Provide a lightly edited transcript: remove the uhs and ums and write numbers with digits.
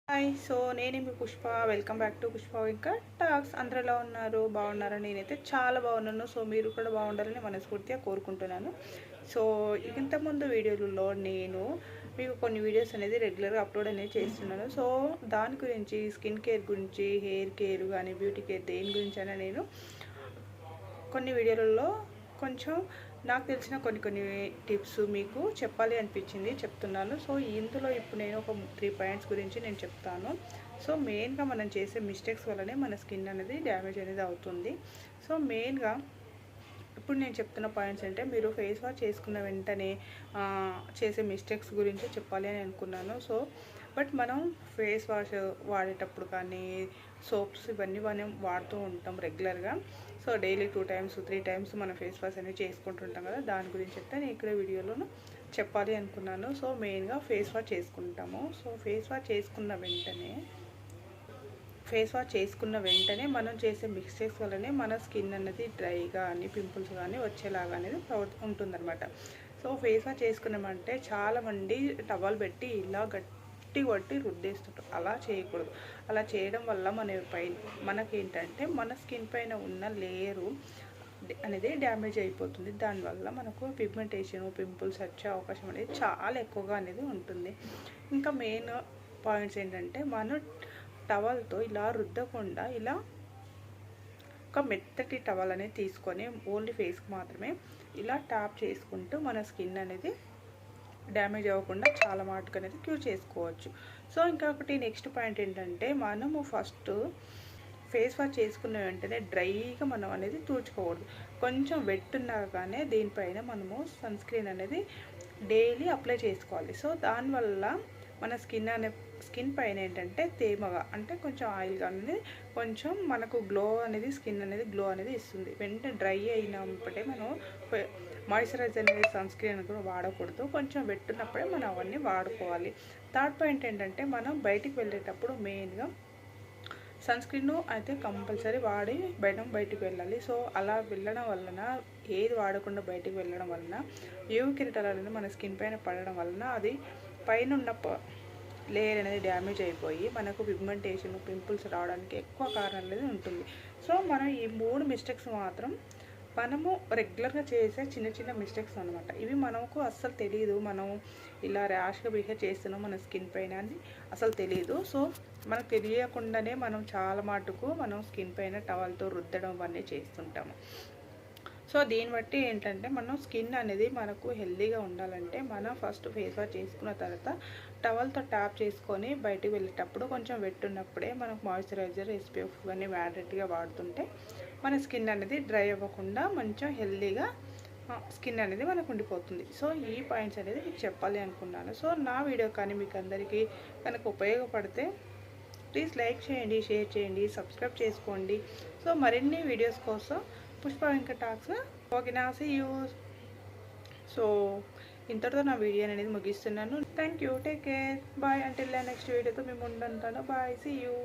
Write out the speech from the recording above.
Hi. నేను మీ Pushpa. Welcome back to Pushpa ఇంకా టాక్స్. అందరూ ఎలా ఉన్నారు? బాగున్నారా? నేనైతే చాలా బాగున్నాను. మీరు కూడా బాగుండాలని మనస్ఫూర్తిగా కోరుకుంటున్నాను. సో ఇంతకుముందు వీడియోలలో నేను మీకు కొన్ని వీడియోస్ అనేది రెగ్యులర్గా అప్లోడ్ అనేది చేస్తున్నాను. దాని గురించి స్కిన్ కేర్ గురించి, హెయిర్ కేర్ కానీ, బ్యూటీ కేర్ దేని గురించి అయినా నేను కొన్ని వీడియోలలో కొంచెం నాకు తెలిసిన కొన్ని టిప్స్ మీకు చెప్పాలి అనిపించింది, చెప్తున్నాను. ఇందులో ఇప్పుడు నేను ఒక 3 పాయింట్స్ గురించి నేను చెప్తాను. మెయిన్గా మనం చేసే మిస్టేక్స్ వల్లనే మన స్కిన్ అనేది డ్యామేజ్ అనేది అవుతుంది. మెయిన్గా ఇప్పుడు నేను చెప్తున్న పాయింట్స్ అంటే మీరు ఫేస్ వాష్ చేసుకున్న వెంటనే చేసే మిస్టేక్స్ గురించి చెప్పాలి అని అనుకున్నాను. బట్ మనం ఫేస్ వాష్ వాడేటప్పుడు కానీ సోప్స్ ఇవన్నీ మనం వాడుతూ ఉంటాం రెగ్యులర్గా. డైలీ 2 times 3 times మనం ఫేస్ వాష్ అనేది చేసుకుంటుంటాం కదా. దాని గురించి అయితే నేను ఇక్కడ వీడియోలో చెప్పాలి అనుకున్నాను. మెయిన్గా ఫేస్ వాష్ చేసుకుంటాము. ఫేస్ వాష్ చేసుకున్న వెంటనే మనం చేసే మిస్టేక్స్ వల్లనే మన స్కిన్ అనేది డ్రైగా కానీ పింపుల్స్ కానీ వచ్చేలాగా అనేది ఉంటుందన్నమాట. ఫేస్ వాష్ చేసుకున్నామంటే చాలామంది టవల్ పెట్టి ఇలా గట్టి కొట్టి రుద్దేస్తుంటారు. అలా చేయకూడదు. అలా చేయడం వల్ల మనకేంటంటే మన స్కిన్ పైన ఉన్న లేయరు అనేది డ్యామేజ్ అయిపోతుంది. దానివల్ల మనకు పిగ్మెంటేషన్, పింపుల్స్ వచ్చే అవకాశం అనేది చాలా ఎక్కువగా అనేది ఉంటుంది. ఇంకా మెయిన్ పాయింట్స్ ఏంటంటే మనం టవల్తో ఇలా రుద్దకుండా ఇలా ఒక మెత్తటి టవల్ అనేది తీసుకొని ఓన్లీ ఫేస్కి మాత్రమే ఇలా ట్యాప్ చేసుకుంటూ మన స్కిన్ అనేది డ్యామేజ్ అవ్వకుండా చాలా మటుకు అనేది క్యూర్ చేసుకోవచ్చు. ఇంకొకటి నెక్స్ట్ పాయింట్ ఏంటంటే మనము ఫస్ట్ ఫేస్ వాష్ చేసుకున్న వెంటనే డ్రైగా మనం అనేది తుడుచుకోకూడదు. కొంచెం వెట్టున్నాగానే దీనిపైన మనము సన్ స్క్రీన్ అనేది డైలీ అప్లై చేసుకోవాలి. దానివల్ల మన స్కిన్ పైన ఏంటంటే తేమగా అంటే కొంచెం ఆయిల్గా అనేది కొంచెం మనకు స్కిన్ అనేది గ్లో అనేది ఇస్తుంది. వెంటనే డ్రై అయినప్పుడే మనం మాయిశ్చరైజర్ అనేది సన్ స్క్రీన్ కూడా వాడకూడదు. కొంచెం వెట్టున్నప్పుడే మనం అవన్నీ వాడుకోవాలి. థర్డ్ పాయింట్ ఏంటంటే మనం బయటికి వెళ్ళేటప్పుడు మెయిన్గా సన్ స్క్రీన్ అయితే కంపల్సరీ వాడి బయటికి వెళ్ళాలి. అలా వెళ్ళడం వలన ఏది వాడకుండా బయటికి వెళ్ళడం వలన యూవీ కిరణాలు అనేది మన స్కిన్ పైన పడడం వలన అది పైన ఉన్న లేయర్ అనేది డ్యామేజ్ అయిపోయి మనకు పిగ్మెంటేషన్, పింపుల్స్ రావడానికి ఎక్కువ కారణం అనేది ఉంటుంది. మనం ఈ 3 మిస్టేక్స్ మాత్రం మనము రెగ్యులర్గా చేసే చిన్న మిస్టేక్స్ అనమాట. ఇవి మనకు అస్సలు తెలియదు. మనం ఇలా ర్యాష్గా బిహేవ్ చేస్తున్నాం మన స్కిన్ పైన అని అసలు తెలియదు. మనకు తెలియకుండానే మనం చాలా మటుకు మనం స్కిన్ పైన టవల్తో రుద్దడం అవన్నీ చేస్తుంటాము. దీన్ని బట్టి ఏంటంటే మనం స్కిన్ అనేది మనకు హెల్తీగా ఉండాలంటే మనం ఫస్ట్ ఫేస్ వాష్ చేసుకున్న తర్వాత టవల్తో ట్యాప్ చేసుకొని బయటికి వెళ్ళేటప్పుడు కొంచెం వెట్టున్నప్పుడే మనకు మాయిశ్చరైజర్, SPF అన్నీ మ్యాండేటరీగా వాడుతుంటే మన స్కిన్ అనేది డ్రై అవ్వకుండా మంచిగా హెల్తీగా స్కిన్ అనేది మనకు ఉండిపోతుంది. ఈ పాయింట్స్ అనేది మీకు చెప్పాలి అనుకున్నాను. నా వీడియో కానీ మీకు అందరికీ కనుక ఉపయోగపడితే ప్లీజ్ లైక్ చేయండి, షేర్ చేయండి, సబ్స్క్రైబ్ చేసుకోండి. మరిన్ని వీడియోస్ కోసం పుష్ప ఇంకా టాక్స్. ఓకేనా? See you. ఇంతటితో నా వీడియో అనేది ముగిస్తున్నాను. Thank you. Take care. Bye. Until next వీడియోతో మేము ఉంటాను. బాయ్. See you.